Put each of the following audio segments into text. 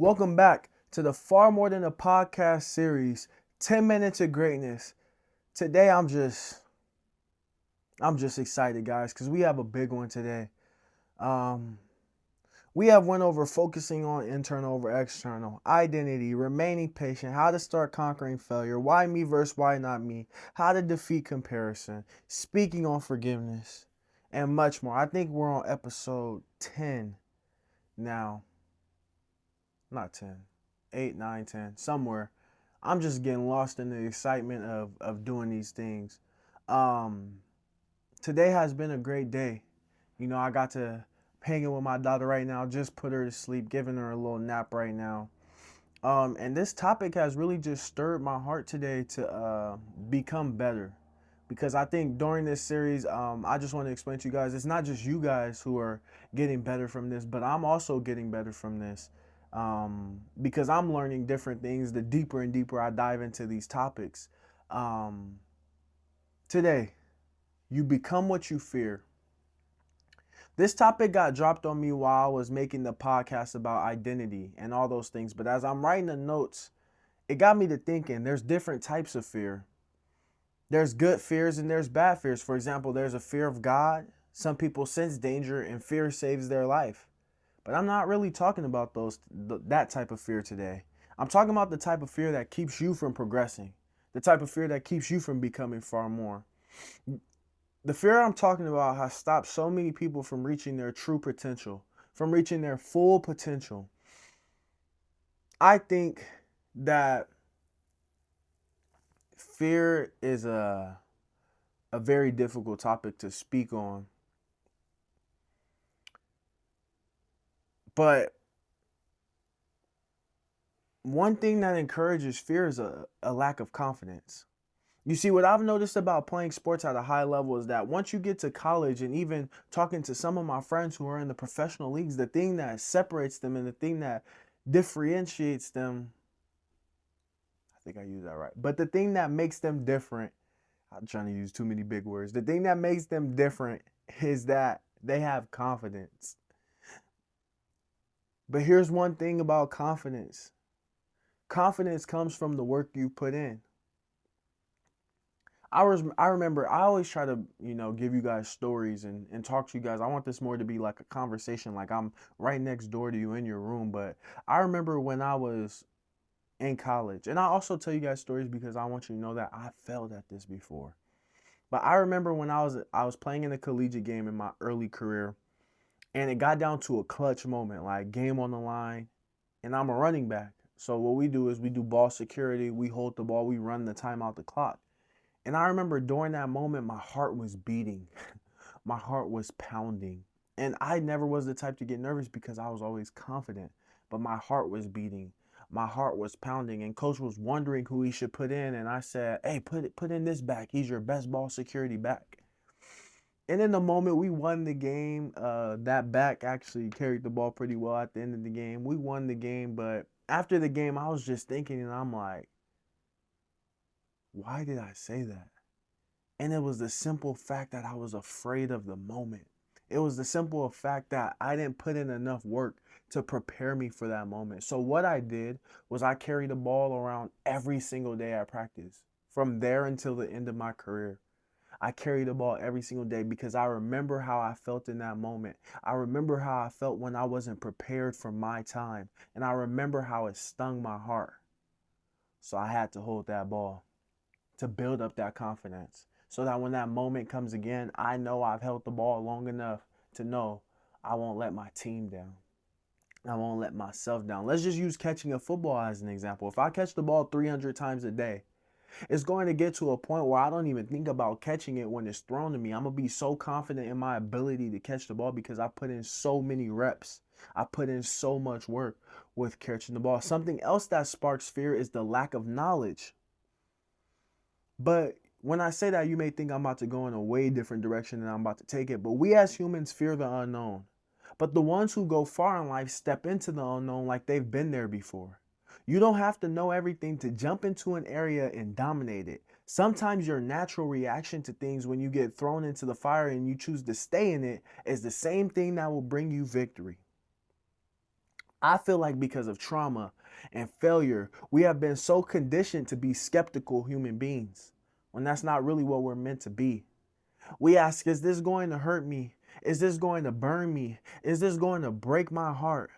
Welcome back to the Far More Than a Podcast series, 10 Minutes of Greatness. Today I'm just excited, guys, because we have a big one today. Um, we have went over focusing on internal over external, identity, remaining patient, how to start conquering failure, why me versus why not me, how to defeat comparison, speaking on forgiveness, and much more. I think we're on episode 10 now. Not 10, 8, 9, 10, somewhere. I'm just getting lost in the excitement of doing these things. Um, Today has been a great day. I got to hanging with my daughter right now, just put her to sleep, giving her a little nap right now. And this topic has really just stirred my heart today to become better. Because I think during this series, I just want to explain to you guys, it's not just you guys who are getting better from this, but I'm also getting better from this. Because I'm learning different things the deeper and deeper I dive into these topics. Um, Today, you become what you fear. This topic got dropped on me while I was making the podcast about identity and all those things. But as I'm writing the notes, it got me to thinking there's different types of fear. There's good fears and there's bad fears. For example, there's a fear of God. Some people sense danger and fear saves their life. But I'm not really talking about that type of fear today. I'm talking about the type of fear that keeps you from progressing. The type of fear that keeps you from becoming far more. The fear I'm talking about has stopped so many people from reaching their true potential, from reaching their full potential. I think that fear is a very difficult topic to speak on. But one thing that encourages fear is a lack of confidence. You see, what I've noticed about playing sports at a high level is that once you get to college and even talking to some of my friends who are in the professional leagues, the thing that separates them and the thing that differentiates them, I think I used that right, but the thing that makes them different, I'm trying to use too many big words. The thing that makes them different is that they have confidence. But here's one thing about confidence. Confidence comes from the work you put in. I remember I always try to, give you guys stories and talk to you guys. I want this more to be like a conversation, like I'm right next door to you in your room. But I remember when I was in college, and I also tell you guys stories because I want you to know that I failed at this before. But I remember when I was playing in a collegiate game in my early career, and it got down to a clutch moment, like game on the line, and I'm a running back. So what we do is we do ball security, we hold the ball, we run the time out the clock. And I remember during that moment, my heart was beating, my heart was pounding. And I never was the type to get nervous because I was always confident, but my heart was beating. My heart was pounding, and coach was wondering who he should put in. And I said, "Hey, put in this back. He's your best ball security back." And in the moment, we won the game. That back actually carried the ball pretty well at the end of the game. We won the game, but after the game, I was just thinking, and I'm like, why did I say that? And it was the simple fact that I was afraid of the moment. It was the simple fact that I didn't put in enough work to prepare me for that moment. So what I did was I carried the ball around every single day at practice from there until the end of my career. I carried the ball every single day because I remember how I felt in that moment. I remember how I felt when I wasn't prepared for my time. And I remember how it stung my heart. So I had to hold that ball to build up that confidence so that when that moment comes again, I know I've held the ball long enough to know I won't let my team down. I won't let myself down. Let's just use catching a football as an example. If I catch the ball 300 times a day, it's going to get to a point where I don't even think about catching it when it's thrown to me. I'm going to be so confident in my ability to catch the ball because I put in so many reps. I put in so much work with catching the ball. Something else that sparks fear is the lack of knowledge. But when I say that, you may think I'm about to go in a way different direction than I'm about to take it. But we as humans fear the unknown. But the ones who go far in life step into the unknown like they've been there before. You don't have to know everything to jump into an area and dominate it. Sometimes your natural reaction to things when you get thrown into the fire and you choose to stay in it is the same thing that will bring you victory. I feel like because of trauma and failure, we have been so conditioned to be skeptical human beings when that's not really what we're meant to be. We ask, is this going to hurt me? Is this going to burn me? Is this going to break my heart?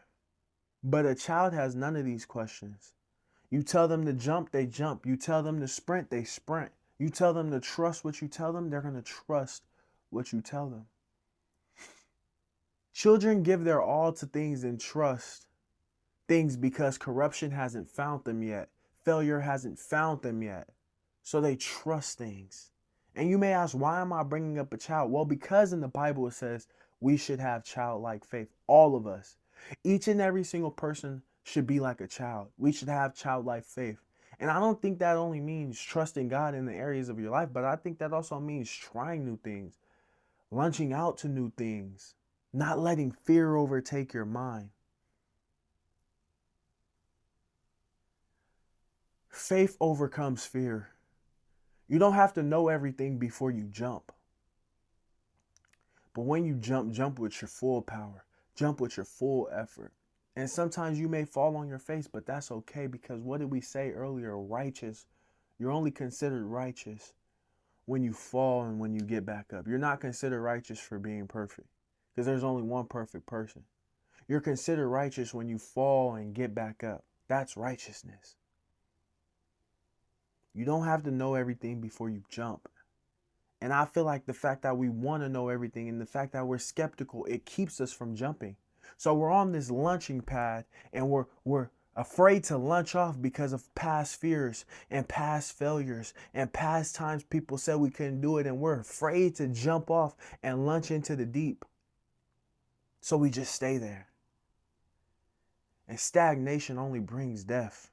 But a child has none of these questions. You tell them to jump, they jump. You tell them to sprint, they sprint. You tell them to trust what you tell them, they're going to trust what you tell them. Children give their all to things and trust things because corruption hasn't found them yet. Failure hasn't found them yet. So they trust things. And you may ask, why am I bringing up a child? Well, because in the Bible it says we should have childlike faith. All of us. Each and every single person should be like a child. We should have childlike faith. And I don't think that only means trusting God in the areas of your life, but I think that also means trying new things, launching out to new things, not letting fear overtake your mind. Faith overcomes fear. You don't have to know everything before you jump. But when you jump, jump with your full power. Jump with your full effort. And sometimes you may fall on your face, but that's okay because what did we say earlier? Righteous. You're only considered righteous when you fall and when you get back up. You're not considered righteous for being perfect because there's only one perfect person. You're considered righteous when you fall and get back up. That's righteousness. You don't have to know everything before you jump. And I feel like the fact that we want to know everything and the fact that we're skeptical, it keeps us from jumping. So we're on this launching pad and we're afraid to launch off because of past fears and past failures and past times people said we couldn't do it, and we're afraid to jump off and launch into the deep. So we just stay there. And stagnation only brings death.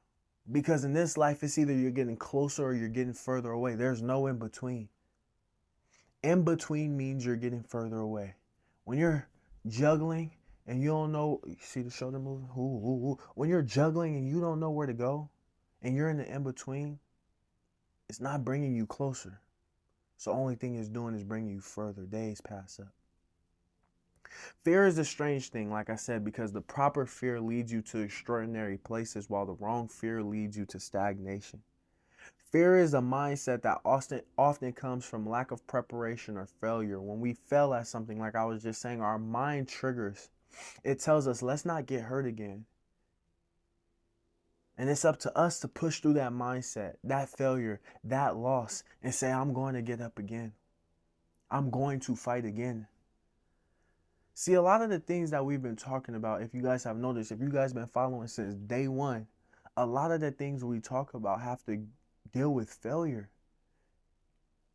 Because in this life, it's either you're getting closer or you're getting further away. There's no in between. In between means you're getting further away. When you're juggling and you don't know, you see the shoulder moving? Ooh, ooh, ooh. When you're juggling and you don't know where to go and you're in the in between, it's not bringing you closer. So the only thing it's doing is bringing you further. Days pass up. Fear is a strange thing, like I said, because the proper fear leads you to extraordinary places while the wrong fear leads you to stagnation. Fear is a mindset that often comes from lack of preparation or failure. When we fail at something, like I was just saying, our mind triggers. It tells us, let's not get hurt again. And it's up to us to push through that mindset, that failure, that loss, and say, I'm going to get up again. I'm going to fight again. See, a lot of the things that we've been talking about, if you guys have noticed, if you guys been following since day one, a lot of the things we talk about have to deal with failure.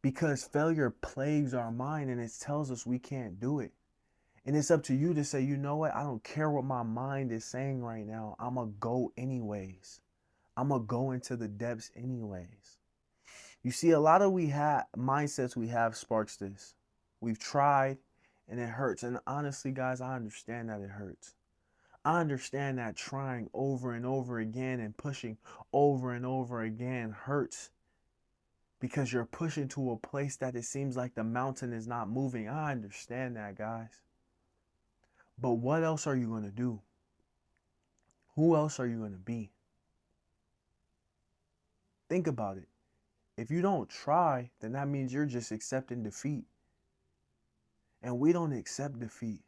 Because failure plagues our mind and it tells us we can't do it. And it's up to you to say, you know what? I don't care what my mind is saying right now. I'm going to go anyways. I'm going to go into the depths anyways. You see, a lot of mindsets we have sparks this. We've tried and it hurts. And honestly, guys, I understand that it hurts. I understand that trying over and over again and pushing over and over again hurts. Because you're pushing to a place that it seems like the mountain is not moving. I understand that, guys. But what else are you going to do? Who else are you going to be? Think about it. If you don't try, then that means you're just accepting defeat. And we don't accept defeat.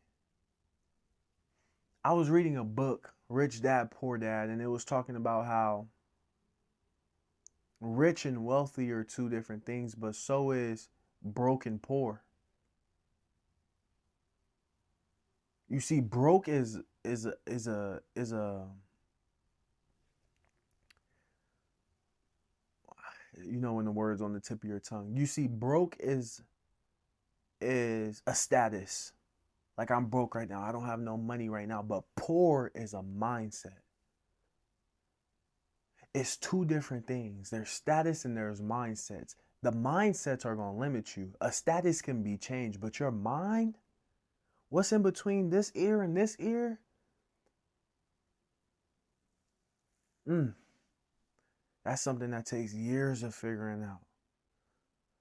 I was reading a book, Rich Dad, Poor Dad, and it was talking about how rich and wealthy are two different things, but so is broke and poor. You see, broke is a you know, when the word's on the tip of your tongue. You see, broke is a status. Like, I'm broke right now. I don't have no money right now. But poor is a mindset. It's two different things. There's status and there's mindsets. The mindsets are going to limit you. A status can be changed, but your mind, what's in between this ear and this ear? That's something that takes years of figuring out.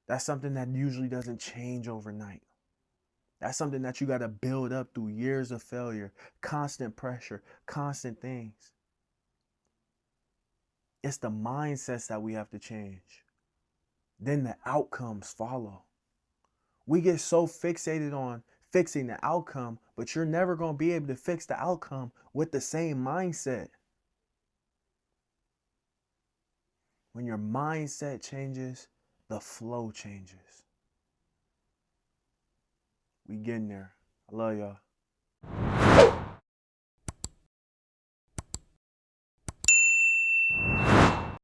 That's something that usually doesn't change overnight. That's something that you got to build up through years of failure, constant pressure, constant things. It's the mindsets that we have to change. Then the outcomes follow. We get so fixated on fixing the outcome, but you're never going to be able to fix the outcome with the same mindset. When your mindset changes, the flow changes. We getting there. I love y'all.